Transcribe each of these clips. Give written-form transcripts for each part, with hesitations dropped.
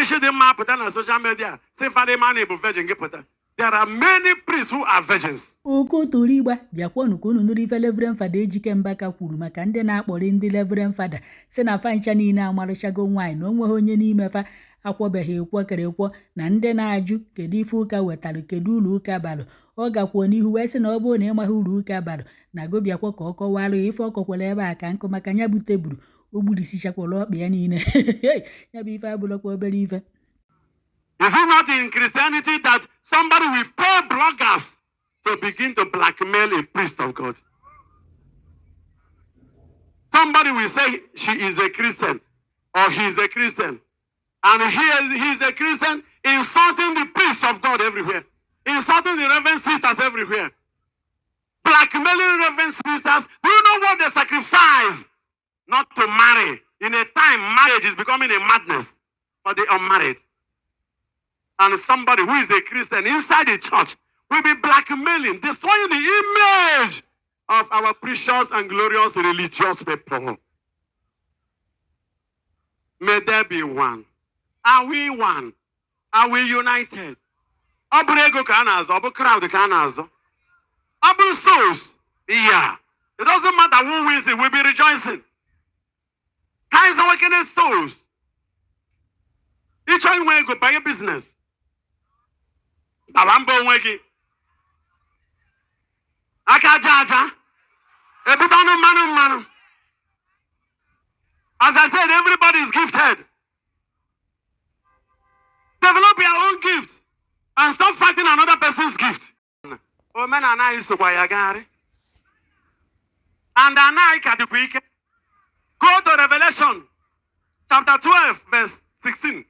you should map put on social media. Say Father man able virgin get put. There are many priests who are virgins. Oko Toriba, bịakwanụ ka unu nụrụ ife Rev Fr Ejike Mbaka kwuru maka ndị na-akpọrọ ndị Rev Fada si na fancha niile amarụchago nwaanyị na onweghị onye n'ime fa akwọbeghị ekwekere ekwo na ndị na-ajụ kedu ife ụka wetara kedu uru ụka bara. Ọ gakwuo n'ihu wee sị na ọ bụrụ na ịmaghị uru ụka bara na go bịakwa ka ọ kọwara ife ọ kọkwara ebe a ka nkụ maka nya bụ tebụl o gbudisichakwara ọkpa ya niile ya bụ ife abụrụkwa obere ife. Is it not in Christianity that somebody will pay bloggers to begin to blackmail a priest of God? Somebody will say she is a Christian or he is a Christian. And he is a Christian insulting the priests of God everywhere. Insulting the reverend sisters everywhere. Blackmailing reverend sisters. Do you know what they sacrifice not to marry? In a time, marriage is becoming a madness for the unmarried. And somebody who is a Christian inside the church will be blackmailing, destroying the image of our precious and glorious religious people. May there be one. Are we one? Are we united? Abu crowd Abu souls. Yeah. It doesn't matter who wins it, we'll be rejoicing. How is our kind of souls? Each one will go buy a business. Babambo weki. Akajaja. Ebutano manu. As I said, everybody is gifted. Develop your own gift and stop fighting another person's gift. Oh man, and I so and I go to Revelation chapter 12, verse 16.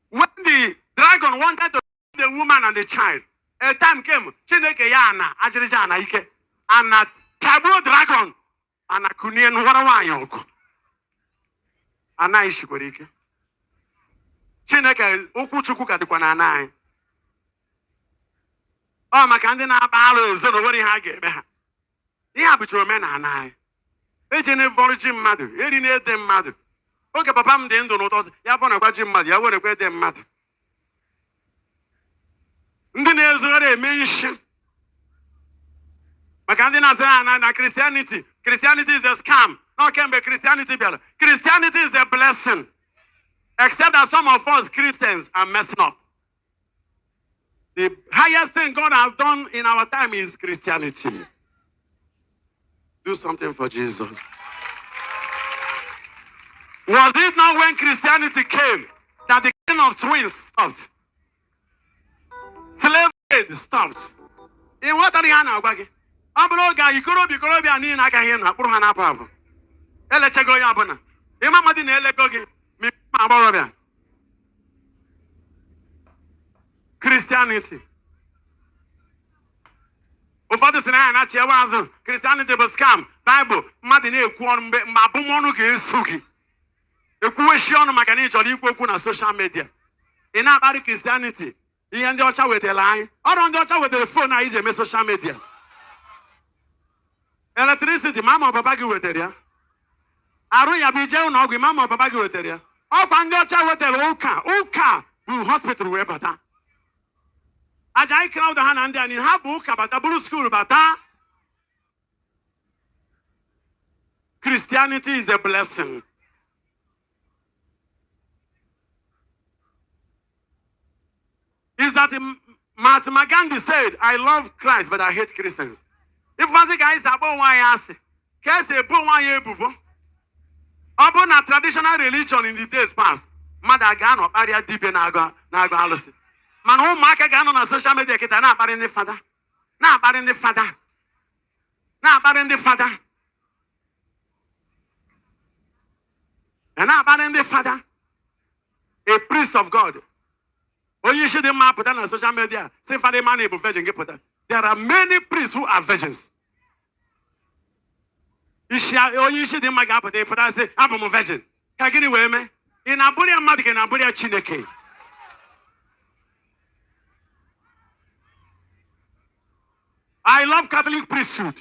When the dragon wanted to the woman and the child, a time came, Chineke yana, Ajirijana Ike, and a Kabu dragon, and a Kunian Warawayoko. And I Shikorike. Chineke, Ukuchukuka de Kwananai. Oh, my candina balloons, so nobody had gave me. Yeah, but your men and I. Agent Virgin Mother, Edine them mother. Okay, Papa, the end of those, you have on a Virgin Mother, you want to get them mother. Ndinezore mention. Makandina na Christianity. Christianity is a scam. No can be Christianity. Christianity is a blessing. Except that some of us Christians are messing up. The highest thing God has done in our time is Christianity. Do something for Jesus. Was it not when Christianity came that the king of twins stopped? Slavery stopped. In what are you now, Baggy? Abroga, you could be Colombia, and I can hear Purhana Papa. Elechego Yabana. Imamadin Elegogi, Mimaborobia. Christianity. Ufadu sina na chewazo Christianity was scam. Bible madine ekwu mabumonu ga-esugi. Ekwuweshi onu maka na ichoro ikwu okwu na social media. Ị na-akparị Christianity. Ihe ndị ọcha wetara anyị. Ọrụ ndị ọcha wetara phone anyị ji eme social media. Electricity mama papa gị wetara ya. Arụ ya bụ ije ụlọ ọgwụ mama papa gị wetara ya. Ọkwa ndị ọcha wetara ụka bụ hospital wee bata. Ajay crowd ha na ndị anyị ha bụ ụka bata bụrụ school bata. Christianity is a blessing. Is that Mahatma Gandhi said, I love Christ, but I hate Christians. If was a guy about why I say, case a boy bubo. Upon a traditional religion in the days past, Madagano, area deep in Naga Alusi. Man, who Maka Gan on a social media, get an apparent the father. Now, apparent the father. Now, apparent the father. And now, apparent the father. A priest of God. Oh, you should map put on social media. Say, Father, man, able virgin, get put on. There are many priests who are virgins. You should make up a put on, say, I'm a virgin. Can I get away, man? In Aburia Madik and Aburia Chineke. I love Catholic priesthood.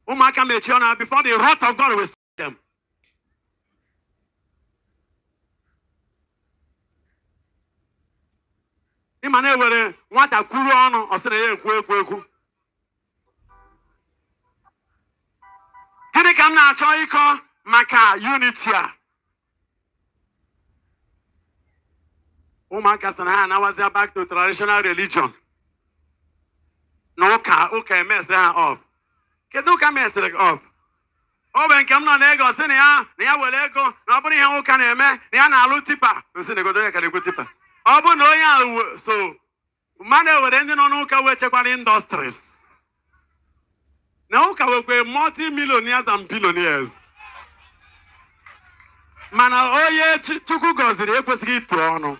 Before the wrath of God will stop them. ịma na ewere nwata kwuru ọnụ ọ sị na ya ekwu gịnị ka m na-achọ ịkọ maka unity a? Ụmụaka sị na ha anawazia back to traditional religion na ụka emesịrị ha up. Kedu ụka mesịrị gị up? Ọ bụ nke m nọ na-ego sị na ya were ego na ọ bụrụ ihe ụka na-eme na ya na-alụ tipa nsị na egodo ya ka na-ekwu tipa. Ọ bụ na onye ahụ so mmadụ ewere ndị nọ n'ụka wee chekwara industries na ụka wekwe multi-millionaires and billionaires, mana onye Chukwu gọziri ekwesịghị ịtụ ọnụ.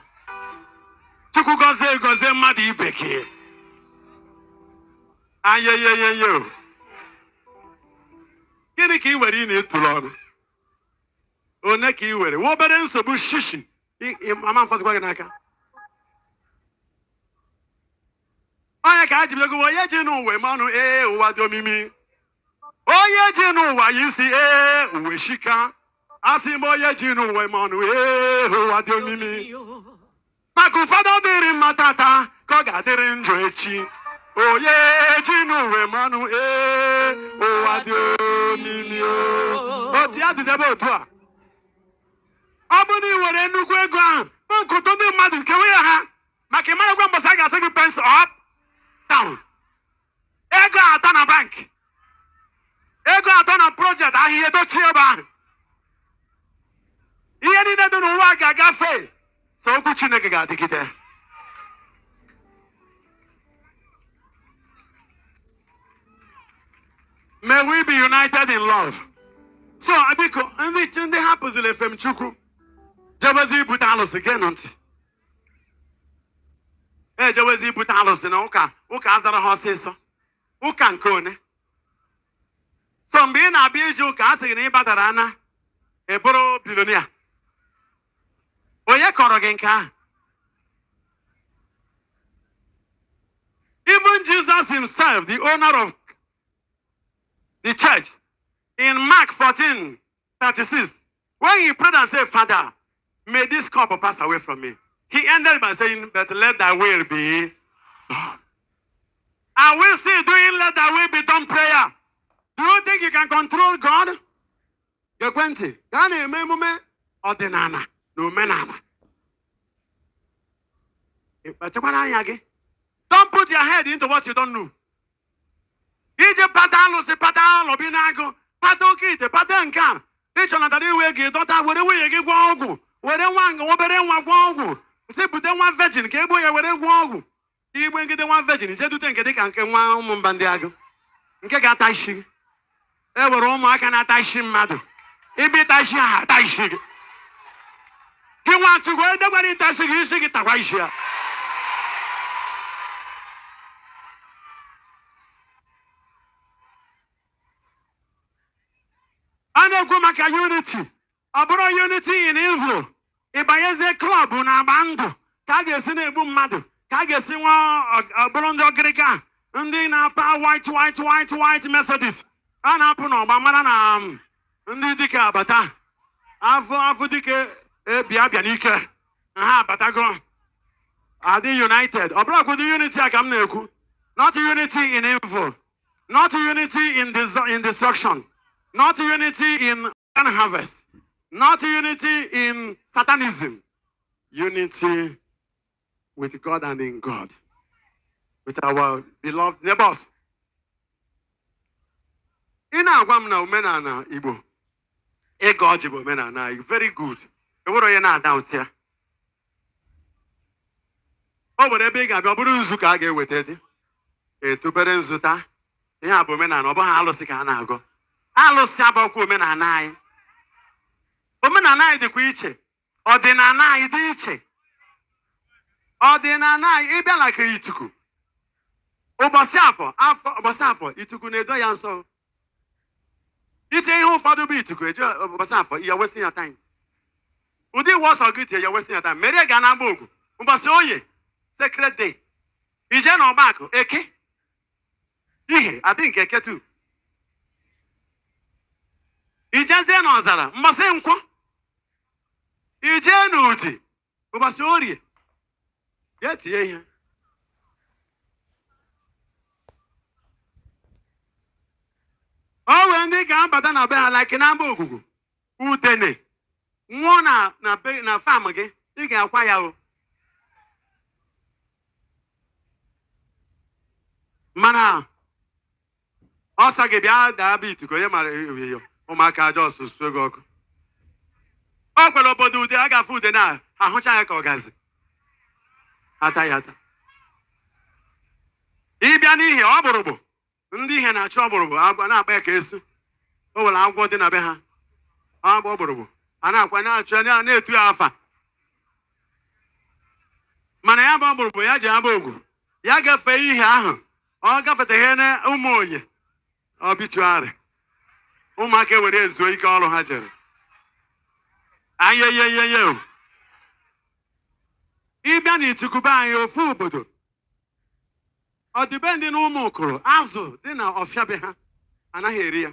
Chukwu gọzie mmadụ ibe gị. Ayeyeyeyo. Gịnị ka ị were ị na-etulu ọnụ? One ka ị were? Nwa obere nsogbu shishi ama mfọzikwa gị n'aka. Onye ka ha ji bidogo onye ji n'ụwa eme ọnụ ụwa dị omimi. Onye ji n'ụwa ya isi uwe shika. Asị m onye ji n'ụwa eme ọnụ ụwa dị omimi. Maka ụfọdụ ọ dịrị mma tata ka ọ ga-adịrị njọ echi. Onye ji n'ụwa eme ọnụ ụwa dị omimi. Otu ya dịdebe otu a. Ọ bụ na ị were nnukwu ego ahụ nkụtụ ndị mmadụ nkewe ya ha maka ị marakwa mbọsị a ga-asị gị pens up down. Ego atọ na bank, ego atọ na project ahịhịa dochie ebe ahụ. Ihe niile dị n'ụwa ga-agafe, so okwu Chineke ga-adịgide. May we be united in love. So abiko ndị hapụziri efe m Chukwu jebezi ibute alụsị gee ntị. Ejewezi ibute alụsị na ụka azara ha ọsịsọ. Ụka nke one. So mgbe ị na-abịa ije ụka a sị gị na ị badara ana eboro bilonia. Onye kọrọ gị nke ahụ? Even Jesus himself, the owner of the church, in Mark 14:36, when he prayed and said, Father, may this cup pass away from me, he ended by saying, but let thy will be done. Are we still doing let thy will be done prayer? Do you think you can control God? Gekwenti, ka na-eme emume ọdịnala na omenala. Kpachakwara anya gị. Don't put your head into what you don't know. Ije pata alụsị, pata alọbi n'agụ, pata oke ite, pata nke a. Ịchọnatara iwe gị dọta, were nwunye gị gwọọ ọgwụ, were obere nwa gwọọ ọgwụ, si bute nwa virgin ka egbu ya were gwọọ ọgwụ. Igbe ngide nwa virgin, je dute nke dịka nke nwa ụmụ mba ndị agụ. Nke ga-ata isi. Ewere ụmụaka na-ata isi mmadụ. Ibe ịta isi ha ata isi gị. Gị nwa Chukwu edekwara ịta isi gị, isi gị takwa isi ya. A na-ekwu maka unity. Ọ bụrụ unity in evil. Ịbanyezie klọb na-agba ndụ ka a ga-esi na-egbu mmadụ, ka a ga-esi nwa bụrụ ndị ọgịrịga, ndị na-apa white Mercedes. A na-apụ n'ọgba mara na ndị dike abata. Afọ dike bịa n'ike. Ha abatago. Adị united. Ọ bụrụ akwụdị unity a ka m na-ekwu. Not unity in evil. Not unity in destruction. Not unity in harvest. Not unity in Satanism. Unity with God and in God. With our beloved neighbors. Ị na-agwa m na omenala Igbo. Ego ọjị bụ omenala Igbo. Very good. Ewere onye na-ada ụtị ya. O nwere ebe ị ga-abịa, ọ bụrụ nzu ka a ga-eweta dị. Etubere nzuta. Ihe a bụ omenala, ọ bụghị alụsị ka a na-agụ. Alụsị abụọkwa omenala anyị. Omenala anyị dịkwa iche. Ọdịnala anyị dị iche. Ọdịnala anyị ịbịa na kiri ituku. Ụbọchị afọ ituku na-edo ya nsọ. Ite ihe ụfọdụ bụ ituku eji ụbọchị afọ ya wasting your time. Ụdị iwe ọsọ gị tie ya wasting your time. Mere ga na-agba ogwu. Ụbọchị oye sacred day. Ije na ọgbakọ eke. Ihe adị nke eke tu. Ijezie n'ọzara mbọsị nkwọ. Ije n'ụdị ụbọchị orie. Ya tie ihe. O wee ndị ga-abata na be ha like na mba ogugu. Udene. Nwụọ na farm gị, ị ga-akwa ya o. Mana ọsọ gị bịa daa bit ka onye mara ihe ụmụaka ajọ ọsụsụ ego ọkụ. O kwere obodo ude a ga-afụ ude na ahụcha ya ka ọ gazi. Ata ya ata. Ịbịa n'ihe ọgbụrụgbụ, ndị ihe na-achụ ọgbụrụgbụ agwa na-akpa ya ka esu. O nwere agwọ dị na be ha. Agba ọgbụrụgbụ. A na-akwa na-achụ na-etu ya afa. Mana ya bụ ọgbụrụgbụ ya ji aba ogu. Ya gafee ihe ahụ. Ọ gafeteghe na ụmụ onye. Obituary. Ụmụaka were ezuo ike ọrụ ha jere. Ayeyeyeye. Ịbịa n'Itukuba anyị ofu obodo. Ọdịbendị na ụmụ okoro azụ dị na ọfịa be ha anaghị eri ya.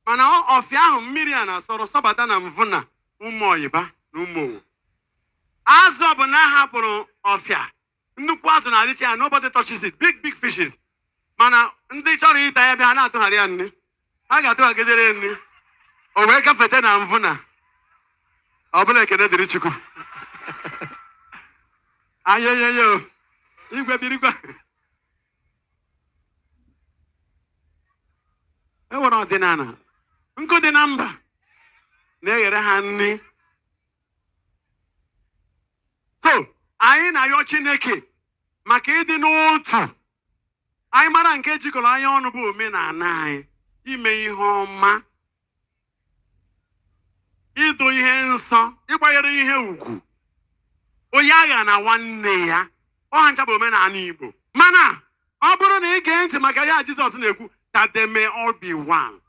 Mana ọfịa ahụ mmiri a na-asọrọ sọbata na mvụ na ụmụ oyiba na ụmụ owu. Azụ ọbụla hapụrụ ọfịa. Nnukwu azụ na-adịcha ya, nobody touches it. Big fishes. Mana ndị chọrọ ịta ya bịa ha na-atụgharị ya nri. Ha ga-atụghagidere nri. O wee gafete na mvụ na. Ọ bụla ekene dịrị Chukwu. Ayeyeye. Igwe birikwa. E nwere ọdịnala. Nkụ dị na mba na-eghere ha nri. So, anyị na-arịọ Chineke maka ịdị n'otu. Anyị mara nke jikọrọ anyị ọnụ bụ omenala anyị. Ime ihe ọma. Ido ihe nsọ. Ịkwanyere ihe ugwu. Onye agha na nwanne ya. Ọ ncha bụ omenala Igbo. Mana ọ bụrụ na ị gee ntị maka ya Jizọs na-ekwu that they may all be one.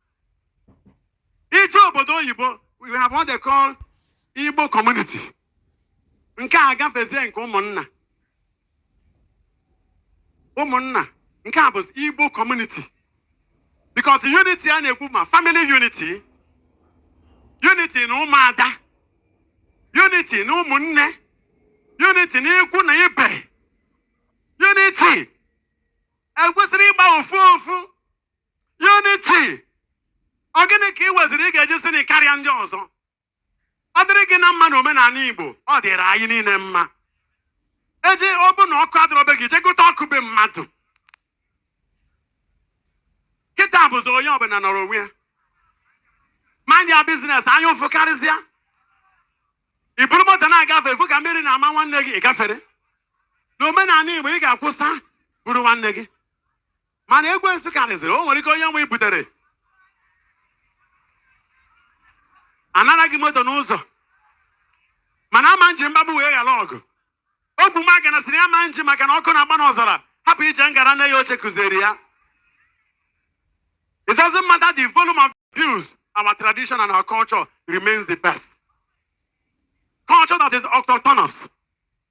Ije obodo oyibo, we have what they call Igbo community. Nke a gafezie nke ụmụnna. Ụmụnna. Nke a bụ Igbo community. Because unity a na-ekwu ma family unity. Unity na ụmụada. Unity na ụmụnne. Unity na ikwu na ibe. Unity. Ekwesịrị ịgba ofu. Unity. Ọ gịnị ka ị weziri ị ga-eji sị na karịa ndị ọzọ? Ọ dịrị gị na mma na omenala Igbo, ọ dịrị anyị niile mma. Eji ọ bụ na ọkụ adịrọ be gị, jegota ọkụ be mmadụ. Kịta bụzi onye ọbụla nọrọ onwe ya. Mind your business, anya ụfụ karịsịa. I buru moto na-agafe, efu ka mmiri na-ama nwanne gị, ị gafere. Na omenala Igbo ị ga-akwụsa buru nwanne gị. Mana ekwensu karịsịrị, o nwere ike onye nwe ibutere. Anara gị moto n'ụzọ. Mana ama nji mgbagbu wee ghara ọgụ. Ogbu maka na sịrị ama nji maka na ọkụ na-agba n'ọzara. Hapụ ije ngara nne ya oche kụzieri ya. It doesn't matter the volume of abuse, our tradition and our culture remains the best. Culture that is autochthonous.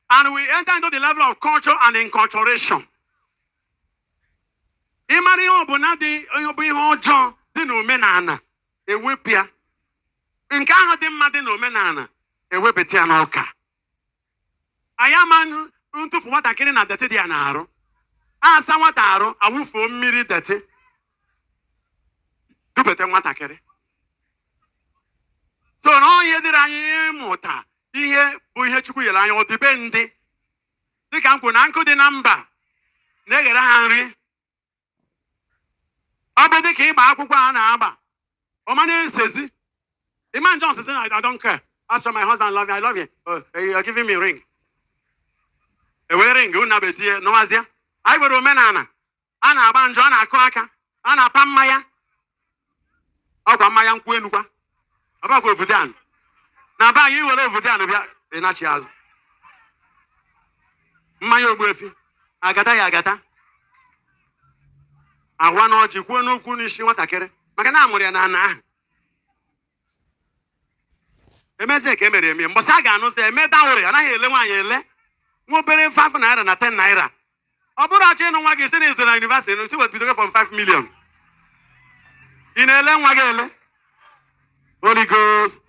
And we enter into the level of culture and inculturation. Ịmara ihe ọbụla dị ihe ọjọọ dị n'omenala ewepụ ya. Nke ahụ dị mma dị n'omenala ewepụta ya n'ụka. Anyị ama ntụfu nwatakịrị na detị dị ya n'arụ. Asa nwata arụ awụfuo mmiri detị. Dubete nwatakịrị. So na ihe dịrị anyị ịmụta ihe bụ ihe Chukwu nyere anyị ọdịbe ndị. Dịka m kwuru na nkụ dị na mba na-eghere ha nri. Ọ bụ dịka ịgba akwụkwọ a na-agba. Ọma na-esezi. Iman Johnson said, I don't care. As for my husband, I love you. You're giving me a ring. A ring, unabetie, no azia. I will remain Anna. Anna Banjo, Anna Kwaka, Anna Pamaya. Ọgwa mmanya nkwụ enukwa. Ọbakwa ofudan. Na ba yi were ofudan bịa ịnachi azụ. Mmanya ogbuefi. Agata ya agata. Awa na ọjị kwuo n'okwu n'isi nwatakịrị. Maka na amụrụ ya na ana ahụ. Emeze ka emere eme. Mbọsị a ga-anụ sị eme dawụrị anaghị ele nwaanyị ele. Nwa obere 5 naira na 10 naira. Ọ bụrụ achọ ịnụ nwa gị si na iso na university no si wet bidogo from 5 million. Ị na-ele nwa gị ele? Holy Ghost.